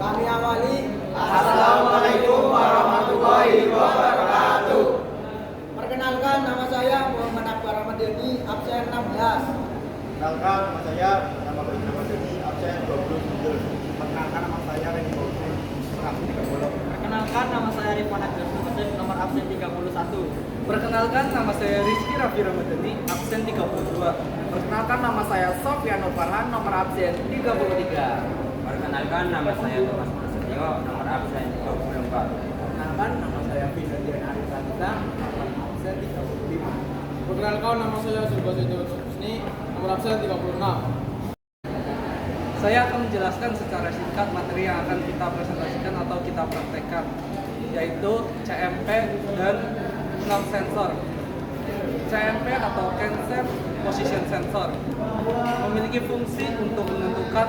Kami awali. Assalamualaikum warahmatullahi wabarakatuh. Perkenalkan, nama saya Muhammad Akbar Ramadhani, absen 16. Perkenalkan, nama saya Muhammad Ramadhani, absen 29. Perkenalkan, nama saya Reni Bausi, absen 30. Perkenalkan, nama saya Rifan Agus Nusif, nomor absen 31. Perkenalkan, nama saya Rizky Raffi Ramadhani, absen 32. Perkenalkan, nama saya Sofyan Nur Farhan, nomor absen 33. Perkenalkan, nama saya Thomas Prasetyo, nomor absen 24. Perkenalkan, nama saya Vinodian Arif Sanita, nomor absen 35. Perkenalkan, nama saya Sulbasejo Husni, nomor absen 36. Saya akan menjelaskan secara singkat materi yang akan kita presentasikan atau kita praktekkan, yaitu CMP dan knock sensor. CMP atau Concept Position Sensor memiliki fungsi untuk menentukan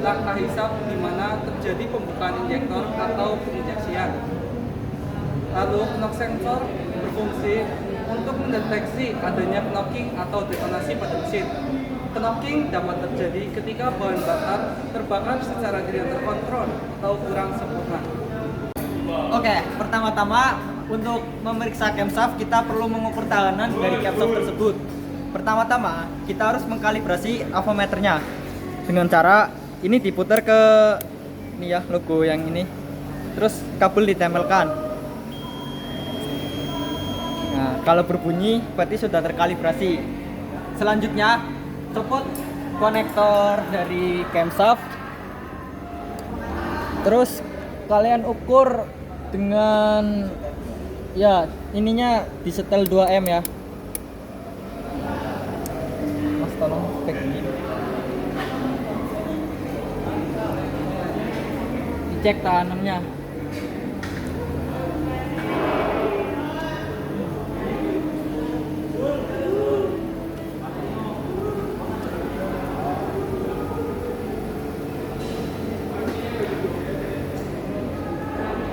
langkah hisap di mana terjadi pembukaan injektor atau penginjeksian. Lalu knock sensor berfungsi untuk mendeteksi adanya knocking atau detonasi pada mesin. Knocking dapat terjadi ketika bahan bakar terbakar secara tidak terkontrol atau kurang sempurna. Oke, pertama-tama untuk memeriksa camshaft kita perlu mengukur tahanan dari camshaft tersebut. Pertama-tama kita harus mengkalibrasi avometernya dengan cara ini diputar ke ini ya, logo yang ini. Terus kabel ditempelkan. Nah, kalau berbunyi berarti sudah terkalibrasi. Selanjutnya copot konektor dari camshaft. Terus kalian ukur dengan ya ininya disetel 2M ya. Mas tolong cek ini. Dicek tahanannya.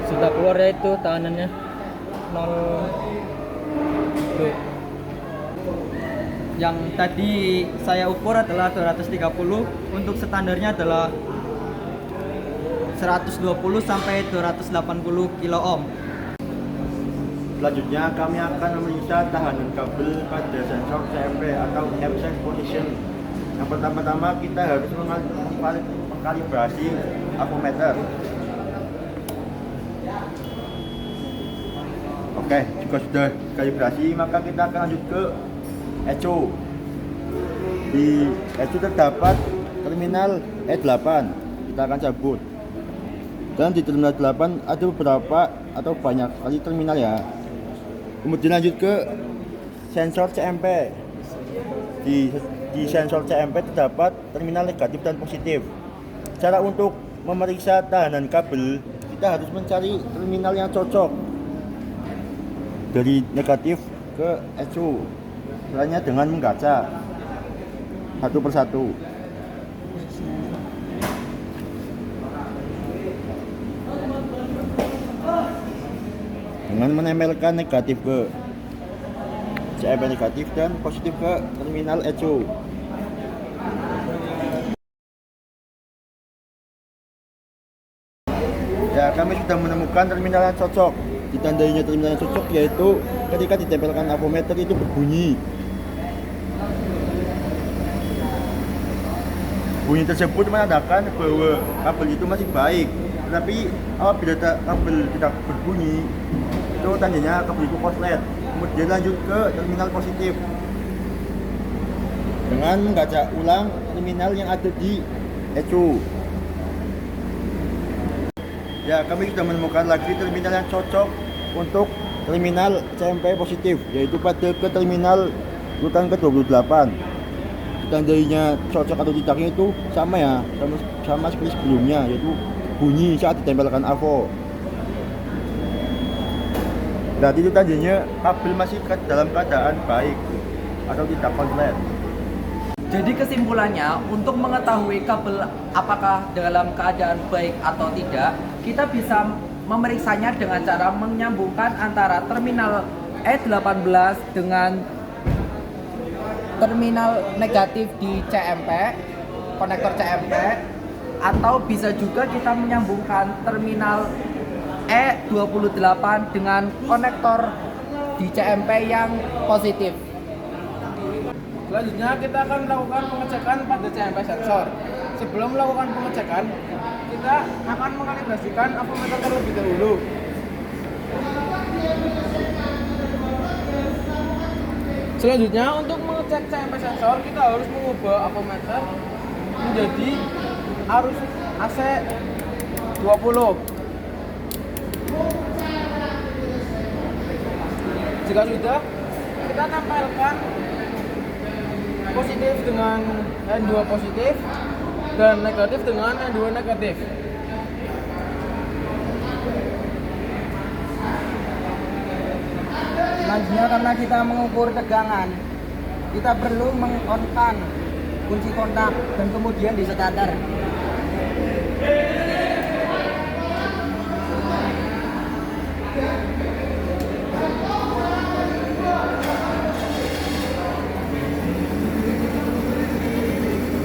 Sudah keluar ya itu tahanannya 0 tuh. Yang tadi saya ukur adalah 230, untuk standarnya adalah 120 sampai 280 kilo ohm. Selanjutnya kami akan memeriksa tahanan kabel pada sensor CMP atau M-Sense Position. Yang pertama-tama kita harus mengkalibrasi avometer. Oke, jika sudah kalibrasi maka kita akan lanjut ke ECO. Di ECO terdapat terminal E8. Kita akan cabut. Dan di terminal 8 ada beberapa atau banyak kali terminal ya. Kemudian lanjut ke sensor CMP. Di sensor CMP terdapat terminal negatif dan positif. Cara untuk memeriksa tahanan kabel, kita harus mencari terminal yang cocok dari negatif ke ECO. Caranya dengan menggaca satu persatu. Dengan menempelkan negatif ke CMP negatif dan positif ke terminal ECO. Ya, kami sudah menemukan terminal yang cocok. Ditandainya terminal yang cocok yaitu ketika ditempelkan avometer itu berbunyi. Bunyi tersebut menandakan bahwa kabel itu masih baik. Tetapi apabila kabel tidak berbunyi, itu tandanya kabel itu korslet. Kemudian lanjut ke terminal positif dengan menggaca ulang terminal yang ada di ECO. Ya, kami sudah menemukan lagi terminal yang cocok untuk terminal CMP positif, yaitu pada ke terminal urutan ke-28. Tandanya cocok atau tidaknya itu sama ya, sama seperti sebelumnya, yaitu bunyi saat ditempelkan avo. Berarti itu tandanya kabel masih dalam keadaan baik atau tidak korslet. Jadi kesimpulannya, untuk mengetahui kabel apakah dalam keadaan baik atau tidak, kita bisa memeriksanya dengan cara menyambungkan antara terminal E18 dengan terminal negatif di CMP, konektor CMP. Atau bisa juga kita menyambungkan terminal E28 dengan konektor di CMP yang positif. Selanjutnya kita akan melakukan pengecekan pada CMP sensor. Sebelum melakukan pengecekan, kita akan mengkalibrasikan avometer terlebih dahulu. Selanjutnya untuk mengecek CMP sensor, kita harus mengubah avometer menjadi arus AC 20. Jika sudah, kita tempelkan positif dengan N2 positif dan negatif dengan N2 negatif. Selanjutnya karena kita mengukur tegangan, kita perlu meng-on-kan kunci kontak dan kemudian disetater.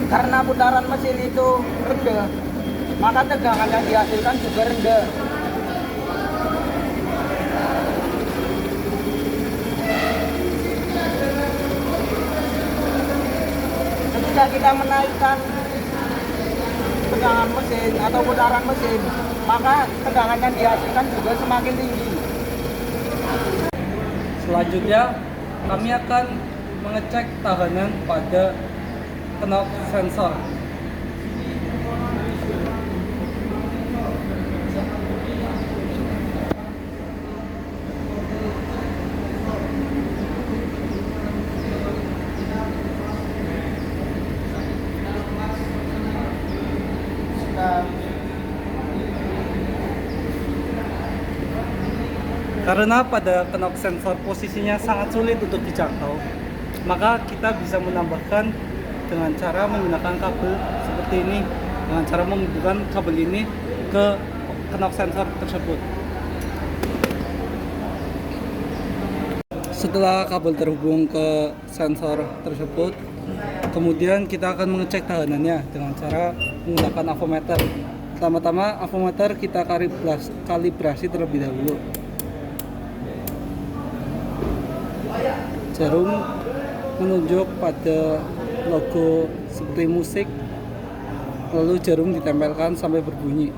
Karena putaran mesin itu rendah, maka tegangan yang dihasilkan juga rendah. Ketika kita menaikkan tegangan mesin atau putaran mesin, maka tegangan yang dihasilkan juga semakin tinggi. Selanjutnya, kami akan mengecek tahanan pada knob sensor. Karena pada knob sensor posisinya sangat sulit untuk dijangkau, maka kita bisa menambahkan dengan cara menggunakan kabel seperti ini, dengan cara menghubungkan kabel ini ke knob sensor tersebut. Setelah kabel terhubung ke sensor tersebut, kemudian kita akan mengecek tahanannya dengan cara menggunakan avometer. Pertama-tama avometer kita kalibrasi terlebih dahulu. Jarum menunjuk pada logo seperti musik, lalu jarum ditempelkan sampai berbunyi.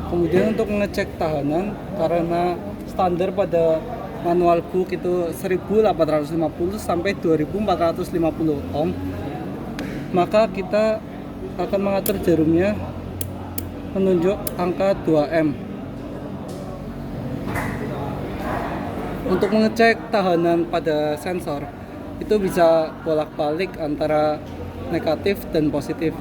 Kemudian untuk mengecek tahanan, karena standar pada manual book itu 1850 sampai 2450 ohm, maka kita akan mengatur jarumnya menunjuk angka 2M. Untuk mengecek tahanan pada sensor, itu bisa bolak-balik antara negatif dan positif.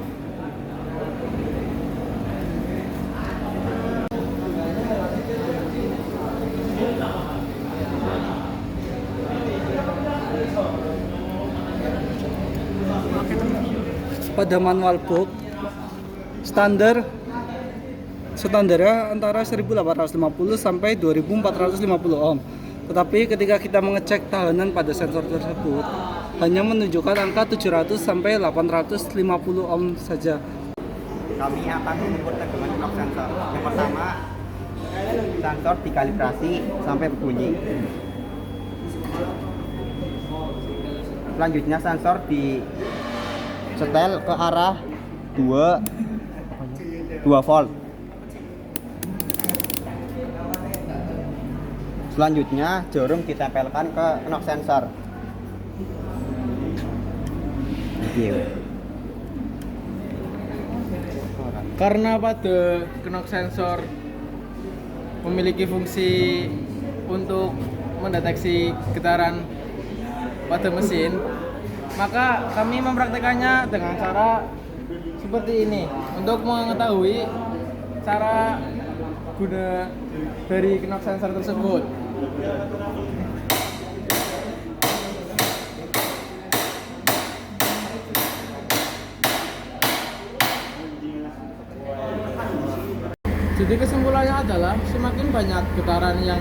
Pada manual book, standarnya antara 1850 sampai 2450 ohm. Tetapi ketika kita mengecek tahanan pada sensor tersebut, hanya menunjukkan angka 700 sampai 850 ohm saja. Kami akan mengukur tegangan knob sensor. Yang pertama, sensor dikalibrasi sampai berbunyi. Selanjutnya sensor disetel ke arah 2 volt. Selanjutnya jarum ditempelkan ke knob sensor. Karena pada knob sensor memiliki fungsi untuk mendeteksi getaran pada mesin, maka kami mempraktekannya dengan cara seperti ini untuk mengetahui cara guna dari knob sensor tersebut. Jadi kesimpulannya adalah semakin banyak getaran yang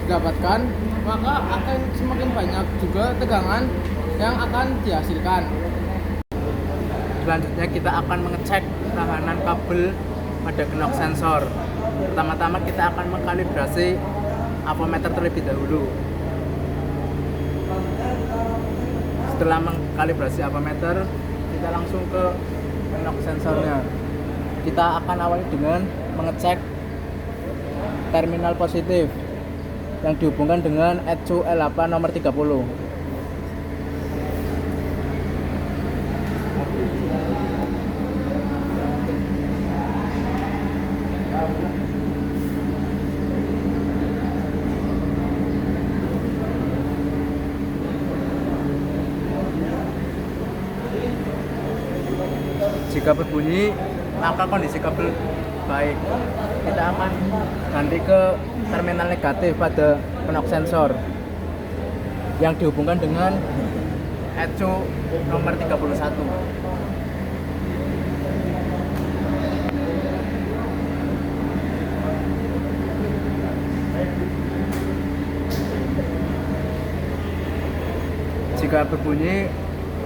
didapatkan, maka akan semakin banyak juga tegangan yang akan dihasilkan. Selanjutnya kita akan mengecek ketahanan kabel pada knock sensor. Pertama-tama kita akan mengkalibrasi avometer terlebih dahulu. Setelah mengkalibrasi avometer, kita langsung ke knock sensornya. Kita akan awali dengan mengecek terminal positif yang dihubungkan dengan ECU L8 nomor 30. Jika berbunyi, maka kondisi kabel baik. Kita akan ganti ke terminal negatif pada knock sensor yang dihubungkan dengan ECU nomor 31. Jika berbunyi,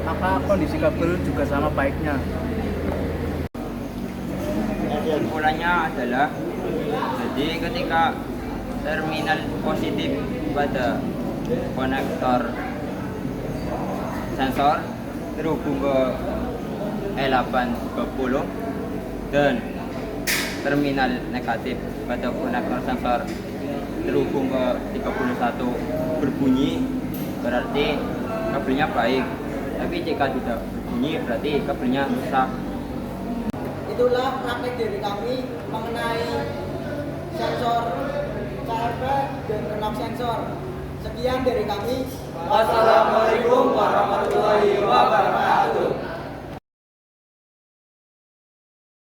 maka kondisi kabel juga sama baiknya. Kesimpulannya adalah, jadi ketika terminal positif pada konektor sensor terhubung ke E820 dan terminal negatif pada konektor sensor terhubung ke 31 berbunyi, berarti kabelnya baik. Tapi jika tidak berbunyi, berarti kabelnya rusak. Itulah praktek dari kami mengenai sensor CMP dan knock sensor. Sekian dari kami. Wassalamualaikum warahmatullahi wabarakatuh.